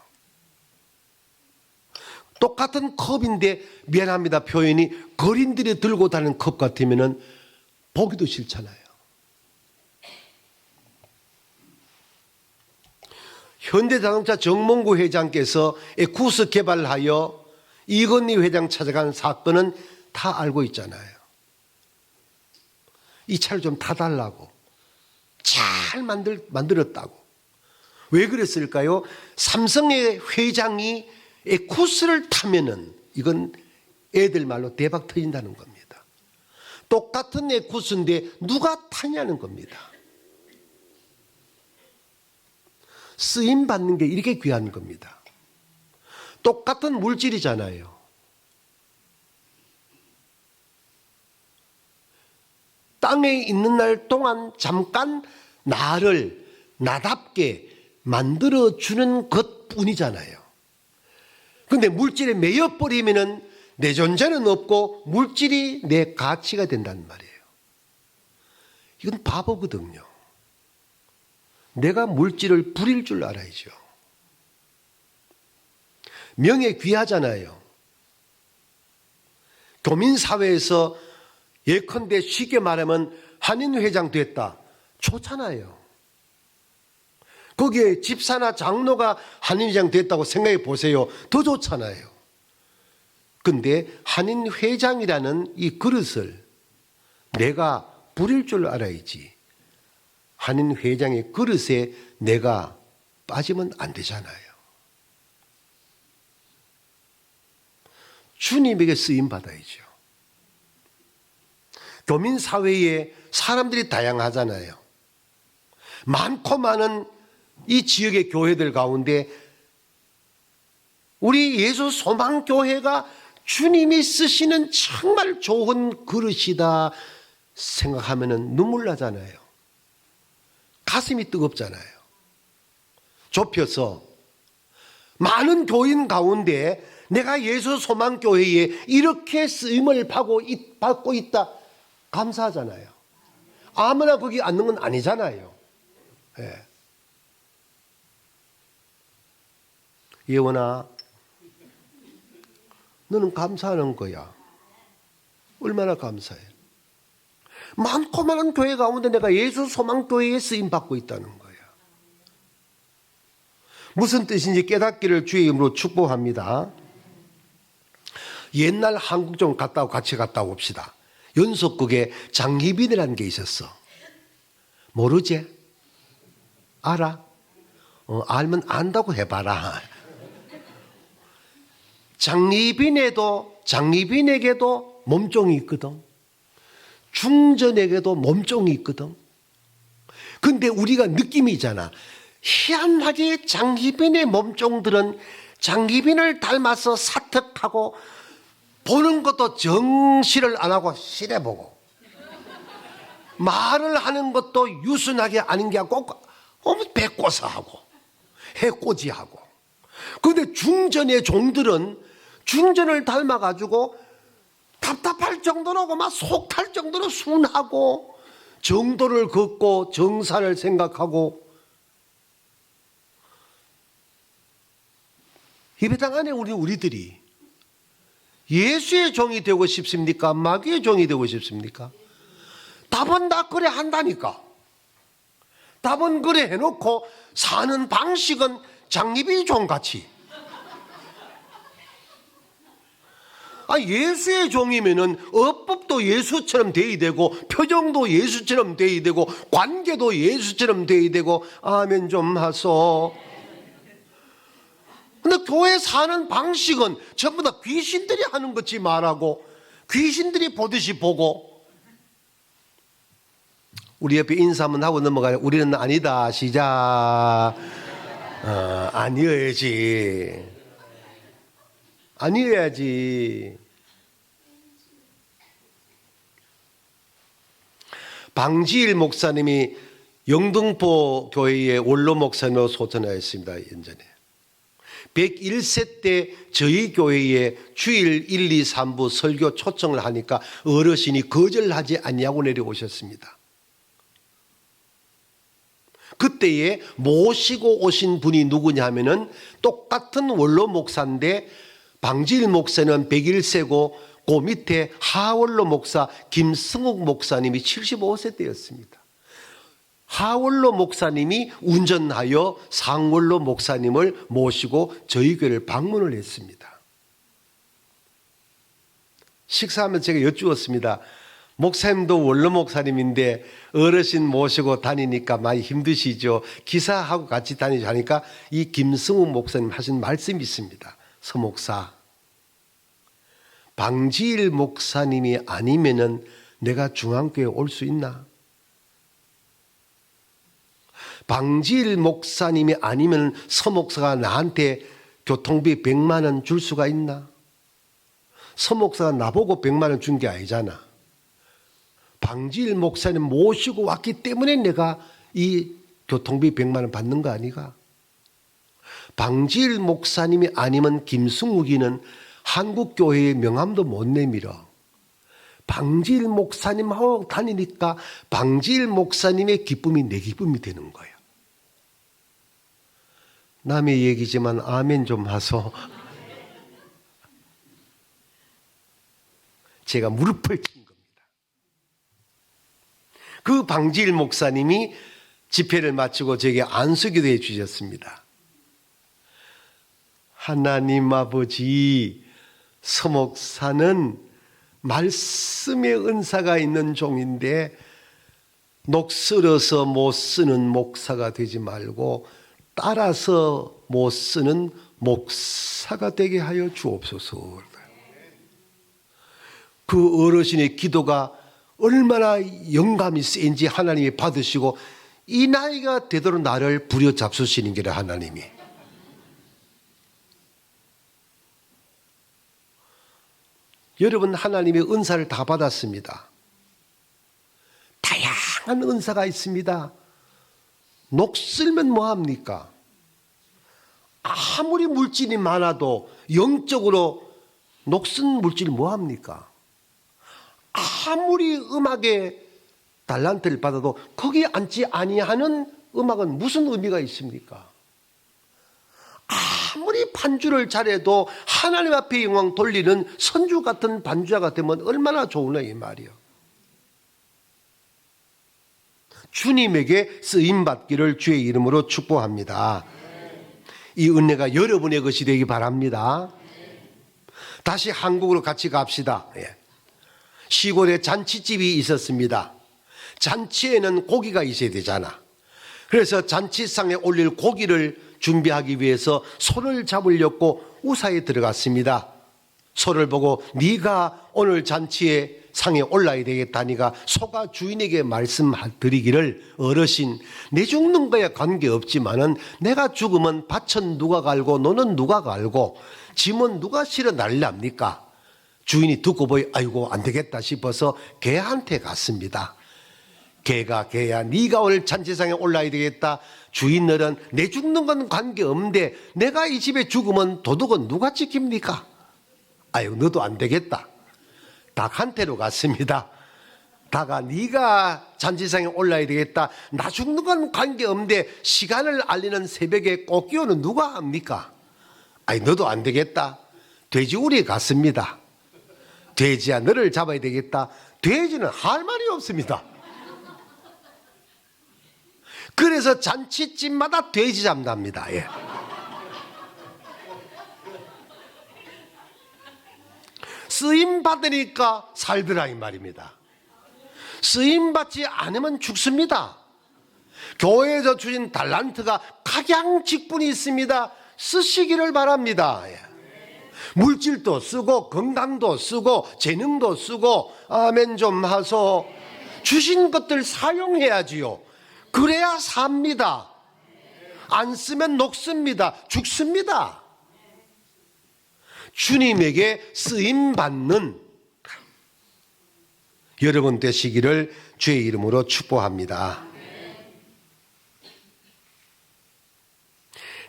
똑같은 컵인데 미안합니다 표현이 거린들이 들고 다니는 컵 같으면 보기도 싫잖아요. 현대자동차 정몽구 회장께서 에쿠스 개발하여 이건희 회장 찾아가는 사건은 다 알고 있잖아요. 이 차를 좀 타달라고 잘 만들었다고. 왜 그랬을까요? 삼성의 회장이 에쿠스를 타면은 이건 애들 말로 대박 터진다는 겁니다. 똑같은 에쿠스인데 누가 타냐는 겁니다. 쓰임 받는 게 이렇게 귀한 겁니다. 똑같은 물질이잖아요. 땅에 있는 날 동안 잠깐 나를 나답게 만들어주는 것뿐이잖아요. 그런데 물질에 매여버리면 내 존재는 없고 물질이 내 가치가 된단 말이에요. 이건 바보거든요. 내가 물질을 부릴 줄 알아야죠. 명예 귀하잖아요. 교민사회에서 예컨대 쉽게 말하면 한인회장 됐다. 좋잖아요. 거기에 집사나 장로가 한인회장 됐다고 생각해 보세요. 더 좋잖아요. 근데 한인회장이라는 이 그릇을 내가 부릴 줄 알아야지. 한인회장의 그릇에 내가 빠지면 안 되잖아요. 주님에게 쓰임받아야죠. 교민사회에 사람들이 다양하잖아요. 많고 많은 이 지역의 교회들 가운데 우리 예수 소망교회가 주님이 쓰시는 정말 좋은 그릇이다 생각하면 눈물 나잖아요. 가슴이 뜨겁잖아요. 좁혀서 많은 교인 가운데 내가 예수 소망교회에 이렇게 쓰임을 받고 있다 감사하잖아요. 아무나 거기 앉는 건 아니잖아요. 예. 예원아, 너는 감사하는 거야. 얼마나 감사해. 많고 많은 교회 가운데 내가 예수 소망교회에 쓰임받고 있다는 거야. 무슨 뜻인지 깨닫기를 주의 이름으로 축복합니다. 옛날 한국 좀 같이 갔다 옵시다. 연속극에 장희빈이라는 게 있었어. 모르지? 알아? 알면 안다고 해봐라. 장희빈에게도 몸종이 있거든. 중전에게도 몸종이 있거든. 근데 우리가 느낌이잖아. 희한하게 장희빈의 몸종들은 장희빈을 닮아서 사특하고 보는 것도 정시를 안 하고 실해보고 말을 하는 것도 유순하게 아닌 게 아니고 배꼬사하고 해꼬지하고. 그런데 중전의 종들은 중전을 닮아가지고 답답할 정도로 막 속탈 정도로 순하고 정도를 걷고 정사를 생각하고. 예배당 안에 우리들이 예수의 종이 되고 싶습니까? 마귀의 종이 되고 싶습니까? 답은 다 그래 한다니까. 답은 그래 해놓고 사는 방식은 장립이 종같이. 예수의 종이면은 어법도 예수처럼 돼야 되고 표정도 예수처럼 돼야 되고 관계도 예수처럼 돼야 되고. 아멘 좀 하소. 근데 교회 사는 방식은 전부 다 귀신들이 하는 것이 말하고 귀신들이 보듯이 보고. 우리 옆에 인사 한번 하고 넘어가요. 우리는 아니다. 시작. 아니어야지. 아니어야지. 방지일 목사님이 영등포 교회의 원로 목사님으로 소천하였습니다. 예전에 101세 때 저희 교회에 주일 1, 2, 3부 설교 초청을 하니까 어르신이 거절하지 않냐고 내려오셨습니다. 그때에 모시고 오신 분이 누구냐 하면은 똑같은 원로 목사인데 방지일 목사는 101세고 그 밑에 하원로 목사 김승욱 목사님이 75세 때였습니다. 하원로 목사님이 운전하여 상원로 목사님을 모시고 저희 교회를 방문을 했습니다. 식사하면서 제가 여쭈었습니다. 목사님도 원로 목사님인데 어르신 모시고 다니니까 많이 힘드시죠? 기사하고 같이 다니자니까 이 김승욱 목사님 하신 말씀이 있습니다. 서목사, 방지일 목사님이 아니면은 내가 중앙교회에 올 수 있나? 방지일 목사님이 아니면 서목사가 나한테 교통비 100만 원 줄 수가 있나? 서목사가 나보고 100만 원 준 게 아니잖아. 방지일 목사님 모시고 왔기 때문에 내가 이 교통비 100만 원 받는 거 아니가? 방지일 목사님이 아니면 김승욱이는 한국교회의 명함도 못 내밀어. 방지일 목사님하고 다니니까 방지일 목사님의 기쁨이 내 기쁨이 되는 거예요. 남의 얘기지만 아멘 좀 하소. 제가 무릎을 친 겁니다. 그 방지일 목사님이 집회를 마치고 저에게 안수기도 해 주셨습니다. 하나님 아버지, 서목사는 말씀의 은사가 있는 종인데 녹슬어서 못 쓰는 목사가 되지 말고 따라서 못 쓰는 목사가 되게 하여 주옵소서. 그 어르신의 기도가 얼마나 영감이 센지 하나님이 받으시고 이 나이가 되도록 나를 부려잡수시는 게라 하나님이. 여러분, 하나님의 은사를 다 받았습니다. 다양한 은사가 있습니다. 녹슬면 뭐합니까? 아무리 물질이 많아도 영적으로 녹슨 물질이 뭐합니까? 아무리 음악에 달란트를 받아도 거기에 앉지 아니하는 음악은 무슨 의미가 있습니까? 아무리 반주를 잘해도 하나님 앞에 영광 돌리는 선주 같은 반주자가 되면 얼마나 좋으나 이 말이요. 주님에게 쓰임받기를 주의 이름으로 축복합니다. 이 은혜가 여러분의 것이 되기 바랍니다. 다시 한국으로 같이 갑시다. 시골에 잔치집이 있었습니다. 잔치에는 고기가 있어야 되잖아. 그래서 잔치상에 올릴 고기를 준비하기 위해서 소를 잡으려고 우사에 들어갔습니다. 소를 보고 네가 오늘 잔치에 상에 올라야 되겠다니까 소가 주인에게 말씀드리기를 어르신 내 죽는 거에 관계없지만은 내가 죽으면 밭은 누가 갈고 너는 누가 갈고 짐은 누가 실어 날랍니까? 주인이 듣고 보니 아이고 안 되겠다 싶어서 개한테 갔습니다. 개야 네가 오늘 잔치상에 올라야 되겠다. 주인들은 내 죽는 건 관계없는데 내가 이 집에 죽으면 도둑은 누가 지킵니까? 아유 너도 안 되겠다. 닭한테로 갔습니다. 닭아 네가 잔치상에 올라야 되겠다. 나 죽는 건 관계없는데 시간을 알리는 새벽에 꽃기호는 누가 합니까? 아니 너도 안 되겠다. 돼지우리에 갔습니다. 돼지야 너를 잡아야 되겠다. 돼지는 할 말이 없습니다. 그래서 잔치집마다 돼지 잡답니다. 예. 쓰임 받으니까 살더라 이 말입니다. 쓰임 받지 않으면 죽습니다. 교회에서 주신 달란트가 각양직분이 있습니다. 쓰시기를 바랍니다. 예. 물질도 쓰고 건강도 쓰고 재능도 쓰고 아멘 좀 하소. 주신 것들 사용해야지요. 그래야 삽니다. 안 쓰면 녹습니다. 죽습니다. 주님에게 쓰임받는 여러분 되시기를 주의 이름으로 축복합니다.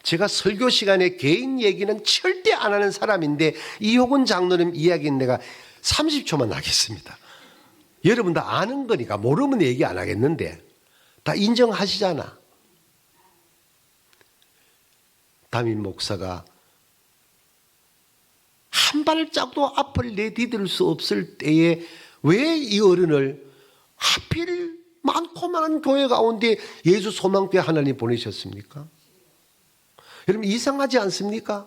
제가 설교 시간에 개인 얘기는 절대 안 하는 사람인데 이호근 장로님 이야기는 내가 30초만 하겠습니다. 여러분 다 아는 거니까 모르면 얘기 안 하겠는데 다 인정하시잖아. 담임 목사가 한 발짝도 앞을 내디딜 수 없을 때에 왜 이 어른을 하필 많고 많은 교회 가운데 예수 소망교회 하나님 보내셨습니까? 여러분 이상하지 않습니까?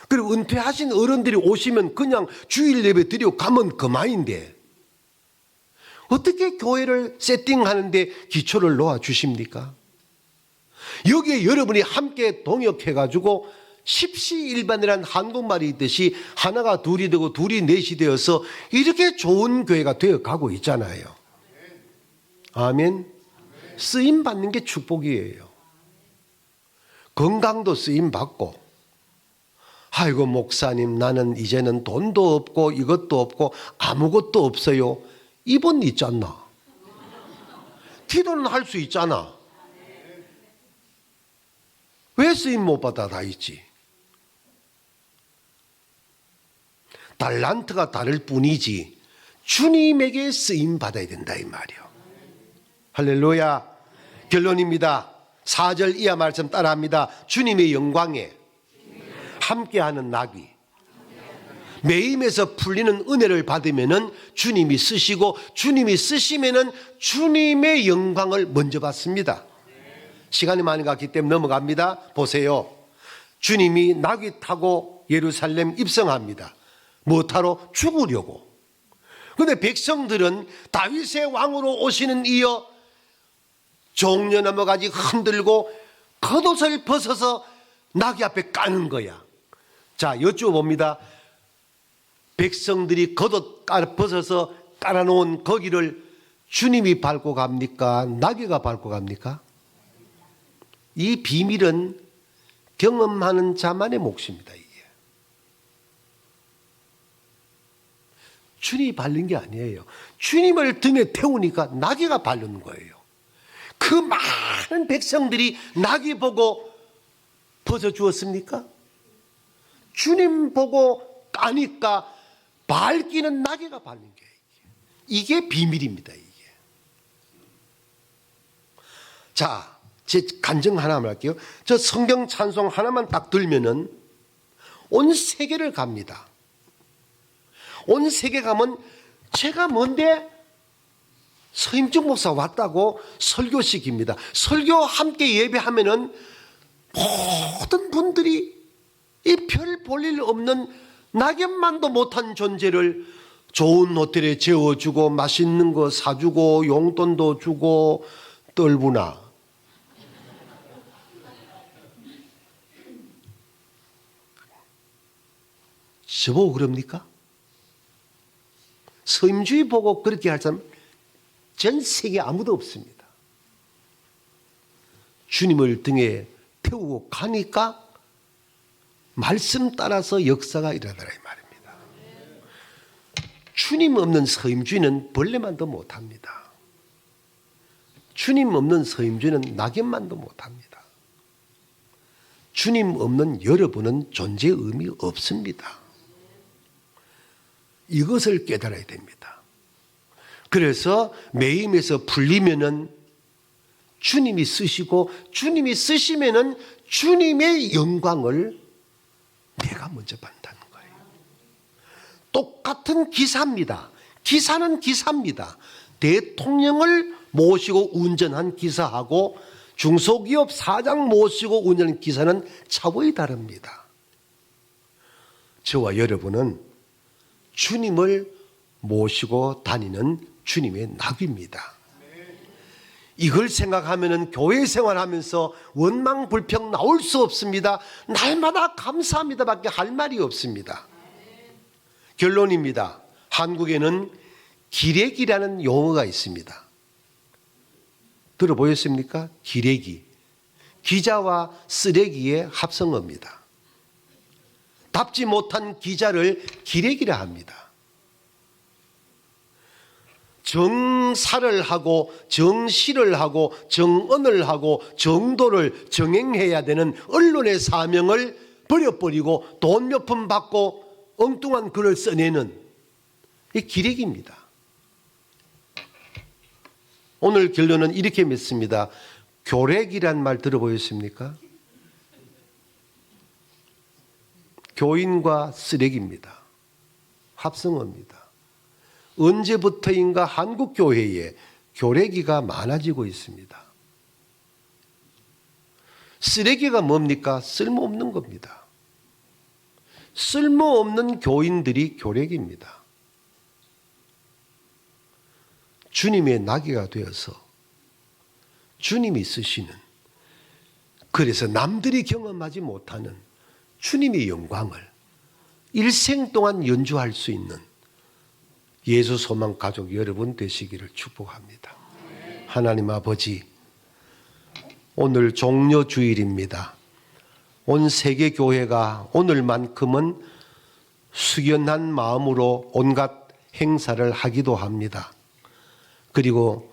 그리고 은퇴하신 어른들이 오시면 그냥 주일 예배 드리고 가면 그만인데 어떻게 교회를 세팅하는데 기초를 놓아주십니까? 여기에 여러분이 함께 동역해가지고 십시일반이라는 한국말이 있듯이 하나가 둘이 되고 둘이 넷이 되어서 이렇게 좋은 교회가 되어가고 있잖아요. 아멘. 쓰임받는 게 축복이에요. 건강도 쓰임받고 아이고 목사님 나는 이제는 돈도 없고 이것도 없고 아무것도 없어요. 입은 있잖아. 기도는 할 수 있잖아. 왜 쓰임 못 받아 다 있지? 달란트가 다를 뿐이지 주님에게 쓰임 받아야 된다 이 말이요. 할렐루야. 결론입니다. 4절 이하 말씀 따라합니다. 주님의 영광에 함께하는 낙이 매임에서 풀리는 은혜를 받으면은 주님이 쓰시고 주님이 쓰시면은 주님의 영광을 먼저 받습니다. 시간이 많이 갔기 때문에 넘어갑니다. 보세요. 주님이 낙이 타고 예루살렘 입성합니다. 뭐타로? 죽으려고. 그런데 백성들은 다윗의 왕으로 오시는 이여 종려나무 가지 흔들고 겉옷을 벗어서 낙이 앞에 까는 거야. 자, 여쭤봅니다. 백성들이 겉옷 벗어서 깔아놓은 거기를 주님이 밟고 갑니까? 나귀가 밟고 갑니까? 이 비밀은 경험하는 자만의 몫입니다. 이게 주님이 밟는 게 아니에요. 주님을 등에 태우니까 나귀가 밟는 거예요. 그 많은 백성들이 나귀 보고 벗어 주었습니까? 주님 보고 까니까 밟기는 나귀가 밟는 거예요. 이게 비밀입니다. 이게. 자, 제 간증 하나만 할게요. 저 성경 찬송 하나만 딱 들면은 온 세계를 갑니다. 온 세계 가면 제가 뭔데 서임중 목사 왔다고 설교시킵니다. 설교 함께 예배하면은 모든 분들이 이 별 볼 일 없는 낙엽만도 못한 존재를 좋은 호텔에 재워주고 맛있는 거 사주고 용돈도 주고 떨구나 저보고 그럽니까? 서임주의 보고 그렇게 할 사람 전 세계 아무도 없습니다. 주님을 등에 태우고 가니까 말씀 따라서 역사가 일어나라 이 말입니다. 주님 없는 서임주의는 벌레만도 못합니다. 주님 없는 서임주의는 낙엽만도 못합니다. 주님 없는 여러분은 존재 의미 없습니다. 이것을 깨달아야 됩니다. 그래서 매임에서 풀리면은 주님이 쓰시고 주님이 쓰시면은 주님의 영광을 내가 먼저 받는다는 거예요. 똑같은 기사입니다. 기사는 기사입니다. 대통령을 모시고 운전한 기사하고 중소기업 사장 모시고 운전한 기사는 차원이 다릅니다. 저와 여러분은 주님을 모시고 다니는 주님의 낙입니다. 이걸 생각하면 교회 생활하면서 원망 불평 나올 수 없습니다. 날마다 감사합니다밖에 할 말이 없습니다. 결론입니다. 한국에는 기레기라는 용어가 있습니다. 들어보셨습니까? 기레기. 기자와 쓰레기의 합성어입니다. 답지 못한 기자를 기레기라 합니다. 정사를 하고 정시를 하고 정언을 하고 정도를 정행해야 되는 언론의 사명을 버려버리고 돈 몇 푼 받고 엉뚱한 글을 써내는 이 기레기입니다. 오늘 결론은 이렇게 맺습니다. 교歴이란 말 들어보셨습니까? 교인과 쓰레기입니다. 합성어입니다. 언제부터인가 한국교회에 교래기가 많아지고 있습니다. 쓰레기가 뭡니까? 쓸모없는 겁니다. 쓸모없는 교인들이 교래기입니다. 주님의 나귀가 되어서 주님이 쓰시는, 그래서 남들이 경험하지 못하는 주님의 영광을 일생 동안 연주할 수 있는 예수 소망 가족 여러분 되시기를 축복합니다. 하나님 아버지, 오늘 종려 주일입니다. 온 세계 교회가 오늘만큼은 숙연한 마음으로 온갖 행사를 하기도 합니다. 그리고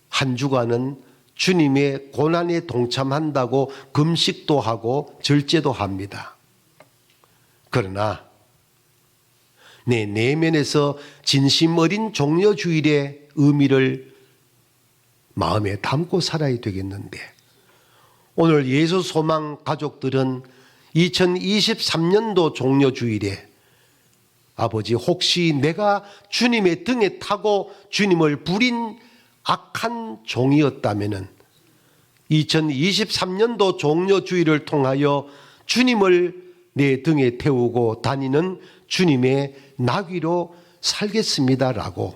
한 주간은 주님의 고난에 동참한다고 금식도 하고 절제도 합니다. 그러나 내 내면에서 진심 어린 종려주일의 의미를 마음에 담고 살아야 되겠는데, 오늘 예수 소망 가족들은 2023년도 종려주일에 아버지, 혹시 내가 주님의 등에 타고 주님을 부린 악한 종이었다면 2023년도 종려주일을 통하여 주님을 내 등에 태우고 다니는 주님의 나귀로 살겠습니다라고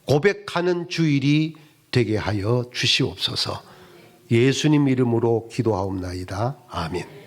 고백하는 주일이 되게 하여 주시옵소서. 예수님 이름으로 기도하옵나이다. 아멘.